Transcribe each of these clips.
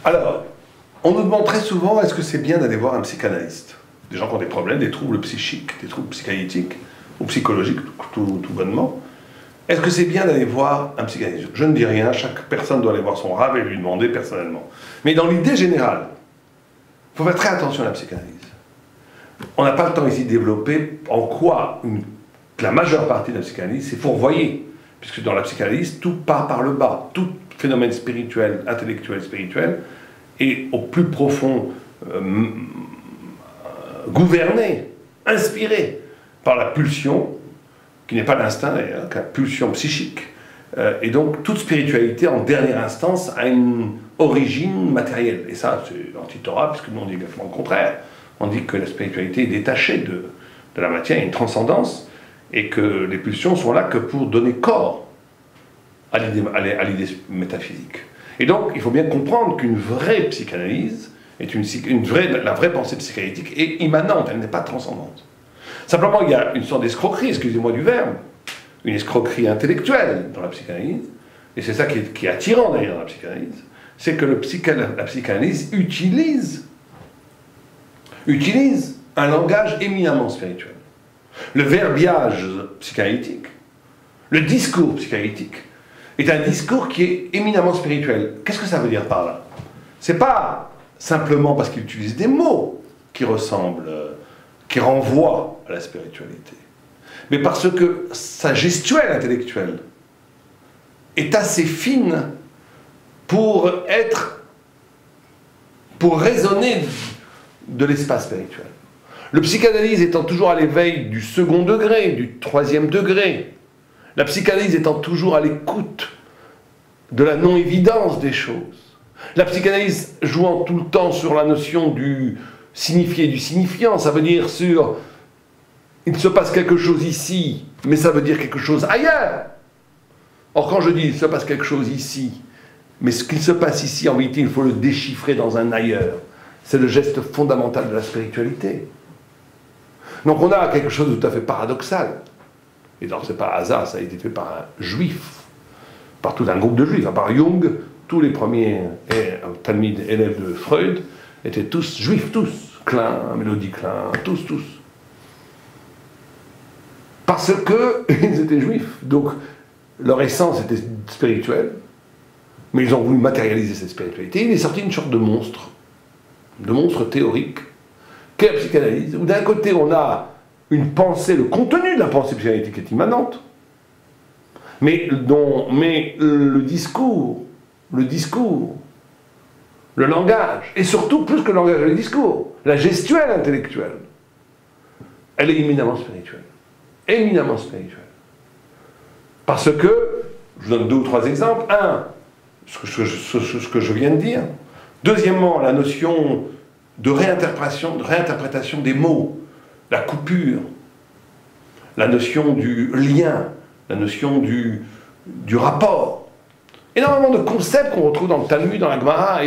Alors, on nous demande très souvent, est-ce que c'est bien d'aller voir un psychanalyste? Des gens qui ont des problèmes, des troubles psychiques, des troubles psychanalytiques, ou psychologiques, tout bonnement. Est-ce que c'est bien d'aller voir un psychanalyste? Je ne dis rien, chaque personne doit aller voir son rave et lui demander personnellement. Mais dans l'idée générale, il faut faire très attention à la psychanalyse. On n'a pas le temps ici de développer en quoi la majeure partie de la psychanalyse, c'est fourvoyer. Puisque dans la psychanalyse, tout part par le bas. Tout phénomène spirituel, intellectuel, spirituel, est au plus profond gouverné, inspiré par la pulsion, qui n'est pas l'instinct d'ailleurs, la pulsion psychique. Et donc, toute spiritualité, en dernière instance, a une origine matérielle. Et ça, c'est anti-Torah, puisque nous, on dit exactement le contraire. On dit que la spiritualité est détachée de la matière, il y a une transcendance, et que les pulsions sont là que pour donner corps à l'idée métaphysique. Et donc, il faut bien comprendre qu'une vraie psychanalyse, la vraie pensée psychanalytique est immanente, elle n'est pas transcendante. Simplement, il y a une sorte d'escroquerie, excusez-moi du verbe, une escroquerie intellectuelle dans la psychanalyse, et c'est ça qui est attirant d'ailleurs dans la psychanalyse, c'est que la psychanalyse utilise un langage éminemment spirituel. Le verbiage psychanalytique, le discours psychanalytique, est un discours qui est éminemment spirituel. Qu'est-ce que ça veut dire par là? C'est pas simplement parce qu'il utilise des mots qui ressemblent, qui renvoient à la spiritualité, mais parce que sa gestuelle intellectuelle est assez fine pour raisonner de l'espace spirituel. Le psychanalyse étant toujours à l'éveil du second degré, du troisième degré, la psychanalyse étant toujours à l'écoute de la non-évidence des choses, la psychanalyse jouant tout le temps sur la notion du signifié et du signifiant, ça veut dire sur il se passe quelque chose ici, mais ça veut dire quelque chose ailleurs. Or quand je dis il se passe quelque chose ici, mais ce qu'il se passe ici, en vérité, il faut le déchiffrer dans un ailleurs. C'est le geste fondamental de la spiritualité. Donc on a quelque chose de tout à fait paradoxal. Et donc c'est pas hasard, ça a été fait par un juif, par tout un groupe de juifs. À part Jung, tous les premiers talmides élèves de Freud étaient tous juifs, tous. Klein, Mélodie Klein, tous. Parce qu'ils étaient juifs. Donc leur essence était spirituelle, mais ils ont voulu matérialiser cette spiritualité. Il est sorti une sorte de monstre théorique, qu'est la psychanalyse, où d'un côté on a une pensée, le contenu de la pensée psychanalytique est immanente, mais le discours, le langage, et surtout plus que le langage et le discours, la gestuelle intellectuelle, elle est éminemment spirituelle. Éminemment spirituelle. Parce que, je vous donne 2 ou 3 exemples. Un, ce que je viens de dire. Deuxièmement, la notion de réinterprétation des mots, la coupure, la notion du lien, la notion du rapport. Énormément de concepts qu'on retrouve dans le Talmud, dans la Gemara,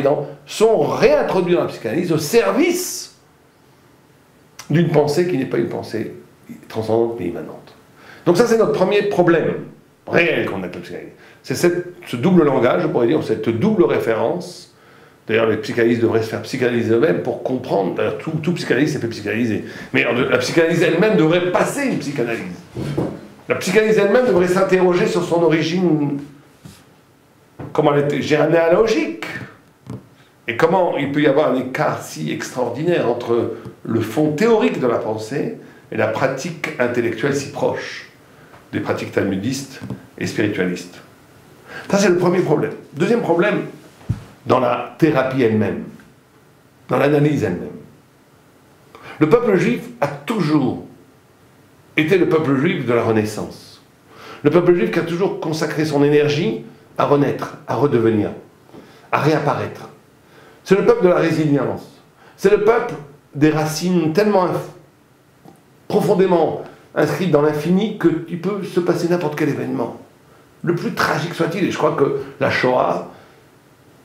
sont réintroduits dans la psychanalyse au service d'une pensée qui n'est pas une pensée transcendante mais immanente. Donc ça, c'est notre premier problème réel qu'on appelle psychanalyse. C'est ce double langage, je pourrais dire, cette double référence. D'ailleurs, les psychanalystes devraient se faire psychanalyser eux-mêmes pour comprendre. D'ailleurs, tout psychanalyste s'est fait psychanalyser. Mais la psychanalyse elle-même devrait passer une psychanalyse. La psychanalyse elle-même devrait s'interroger sur son origine, comment elle était généalogique, et comment il peut y avoir un écart si extraordinaire entre le fond théorique de la pensée et la pratique intellectuelle si proche des pratiques talmudistes et spiritualistes. Ça, c'est le premier problème. Deuxième problème, dans la thérapie elle-même, dans l'analyse elle-même. Le peuple juif a toujours été le peuple juif de la Renaissance. Le peuple juif qui a toujours consacré son énergie à renaître, à redevenir, à réapparaître. C'est le peuple de la résilience. C'est le peuple des racines tellement profondément inscrites dans l'infini qu'il peut se passer n'importe quel événement. Le plus tragique soit-il, et je crois que la Shoah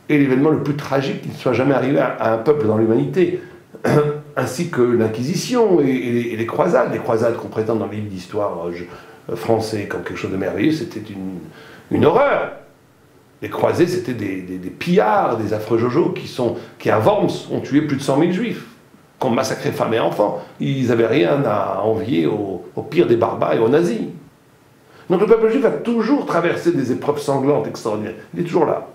est l'événement le plus tragique qui ne soit jamais arrivé à un peuple dans l'humanité, ainsi que l'Inquisition et les croisades. Les croisades qu'on présente dans les livres d'histoire français comme quelque chose de merveilleux, c'était une horreur. Les croisés, c'était des pillards, des affreux jojos qui à Worms, ont tué plus de 100 000 juifs, qui ont massacré femmes et enfants. Ils n'avaient rien à envier au pire des barbares et aux nazis. Donc le peuple juif a toujours traversé des épreuves sanglantes extraordinaires. Il est toujours là.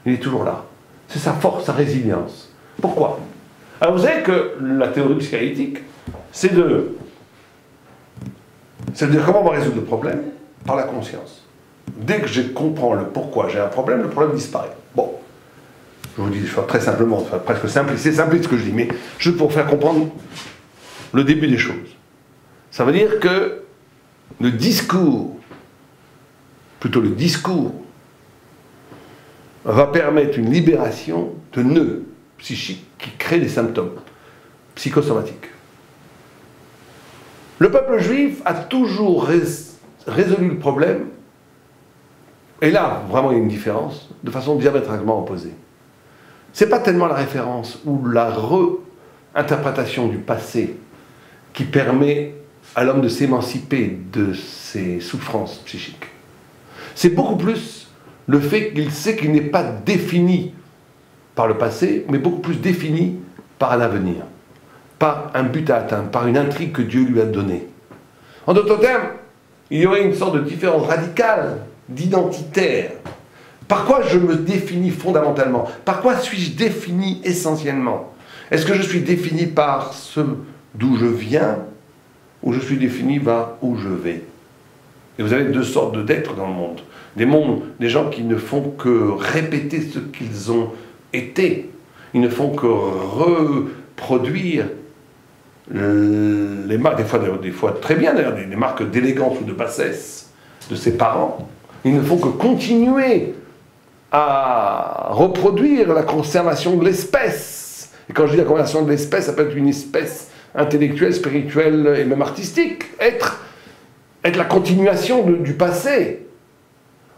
Il est toujours là. C'est sa force, sa résilience. Pourquoi? Alors vous savez que la théorie psychanalytique, c'est de dire comment on va résoudre le problème par la conscience. Dès que je comprends le pourquoi j'ai un problème, le problème disparaît. Bon, je vous dis des choses très simplement, enfin, presque simpliste, c'est simpliste ce que je dis, mais juste pour faire comprendre le début des choses. Ça veut dire que le discours, va permettre une libération de nœuds psychiques qui créent des symptômes psychosomatiques. Le peuple juif a toujours résolu le problème, et là, vraiment, il y a une différence, de façon diamétralement opposée. Ce n'est pas tellement la référence ou la réinterprétation du passé qui permet à l'homme de s'émanciper de ses souffrances psychiques. C'est beaucoup plus le fait qu'il sait qu'il n'est pas défini par le passé, mais beaucoup plus défini par un avenir, par un but à atteindre, par une intrigue que Dieu lui a donnée. En d'autres termes, il y aurait une sorte de différence radicale, d'identitaire. Par quoi je me définis fondamentalement? Par quoi suis-je défini essentiellement? Est-ce que je suis défini par ce d'où je viens, ou je suis défini par où je vais? Et vous avez deux sortes d'êtres dans le monde. Des gens qui ne font que répéter ce qu'ils ont été. Ils ne font que reproduire les marques, des fois très bien d'ailleurs, des marques d'élégance ou de bassesse de ses parents. Ils ne font que continuer à reproduire la conservation de l'espèce. Et quand je dis la conservation de l'espèce, ça peut être une espèce intellectuelle, spirituelle et même artistique. Être la continuation du passé.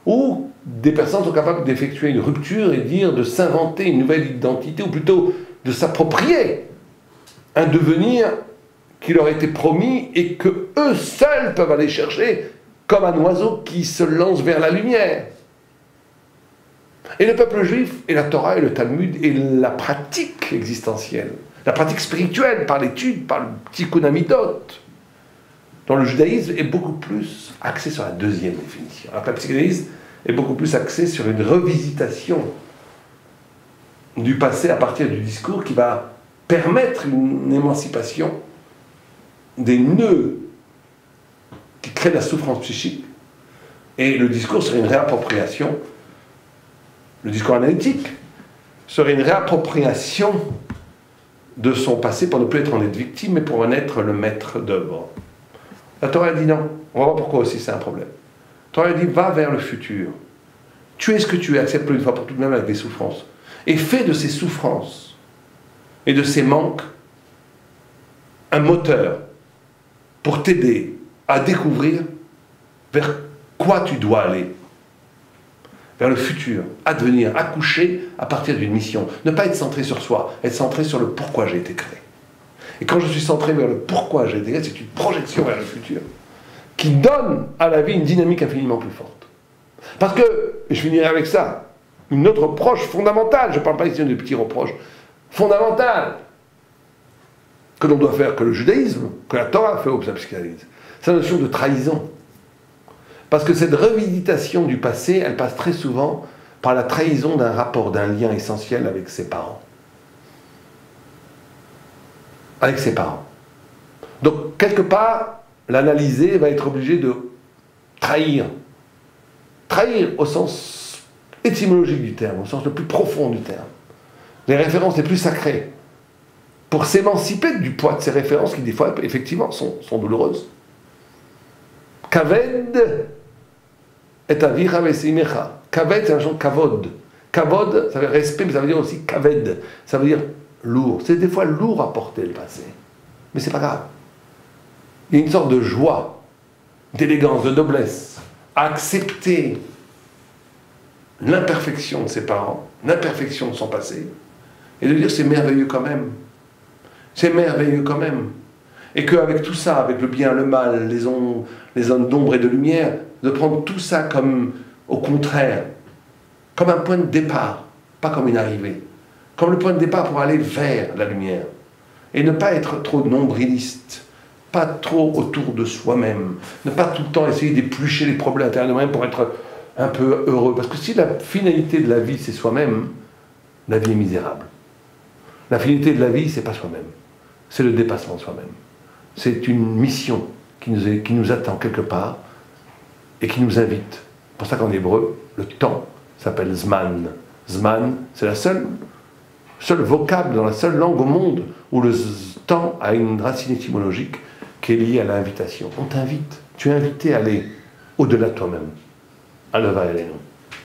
Ou des personnes sont capables d'effectuer une rupture et de s'inventer une nouvelle identité, ou plutôt de s'approprier un devenir qui leur a été promis et que eux seuls peuvent aller chercher, comme un oiseau qui se lance vers la lumière. Et le peuple juif, et la Torah, et le Talmud, et la pratique existentielle, la pratique spirituelle, par l'étude, par le tikkun hamidot, dans le judaïsme, est beaucoup plus axé sur la deuxième définition. Alors que la psychanalyse est beaucoup plus axée sur une revisitation du passé à partir du discours qui va permettre une émancipation des nœuds qui créent la souffrance psychique. Et le discours serait une réappropriation, le discours analytique serait une réappropriation de son passé pour ne plus être en être victime, mais pour en être le maître d'œuvre. La Torah dit non. On va voir pourquoi aussi c'est un problème. La Torah dit va vers le futur. Tu es ce que tu es, accepte-le une fois pour toutes, même avec des souffrances. Et fais de ces souffrances et de ces manques un moteur pour t'aider à découvrir vers quoi tu dois aller. Vers le futur, advenir, accoucher à partir d'une mission. Ne pas être centré sur soi, être centré sur le pourquoi j'ai été créé. Et quand je suis centré vers le pourquoi j'ai été créé, c'est une projection vers le futur qui donne à la vie une dynamique infiniment plus forte. Parce que, et je finirai avec ça, une autre reproche fondamentale, je ne parle pas ici de petits reproches, fondamentale, que l'on doit faire, que le judaïsme, que la Torah fait au psychanalyse, c'est la notion de trahison. Parce que cette revisitation du passé, elle passe très souvent par la trahison d'un rapport, d'un lien essentiel avec ses parents. Avec ses parents. Donc, quelque part, l'analysé va être obligé de trahir. Trahir au sens étymologique du terme, au sens le plus profond du terme. Les références les plus sacrées. Pour s'émanciper du poids de ces références qui, des fois, effectivement, sont douloureuses. Kaved et avicha vesimecha. Kaved, c'est un genre kavod. Kavod, ça veut dire respect, mais ça veut dire aussi kaved. Ça veut dire lourd. C'est des fois lourd à porter le passé. Mais c'est pas grave. Il y a une sorte de joie, d'élégance, de noblesse, à accepter l'imperfection de ses parents, l'imperfection de son passé, et de dire c'est merveilleux quand même. C'est merveilleux quand même. Et qu'avec tout ça, avec le bien, le mal, les zones d'ombre et de lumière, de prendre tout ça comme, au contraire, comme un point de départ, pas comme une arrivée. Comme le point de départ pour aller vers la lumière. Et ne pas être trop nombriliste, pas trop autour de soi-même, ne pas tout le temps essayer d'éplucher les problèmes intérieurs de moi-même pour être un peu heureux. Parce que si la finalité de la vie, c'est soi-même, la vie est misérable. La finalité de la vie, c'est pas soi-même. C'est le dépassement de soi-même. C'est une mission qui nous attend quelque part et qui nous invite. C'est pour ça qu'en hébreu, le temps s'appelle Zman. Zman, c'est la seule vocable dans la seule langue au monde où le temps a une racine étymologique qui est liée à l'invitation. On t'invite. Tu es invité à aller au-delà de toi-même. Aleva Elenu.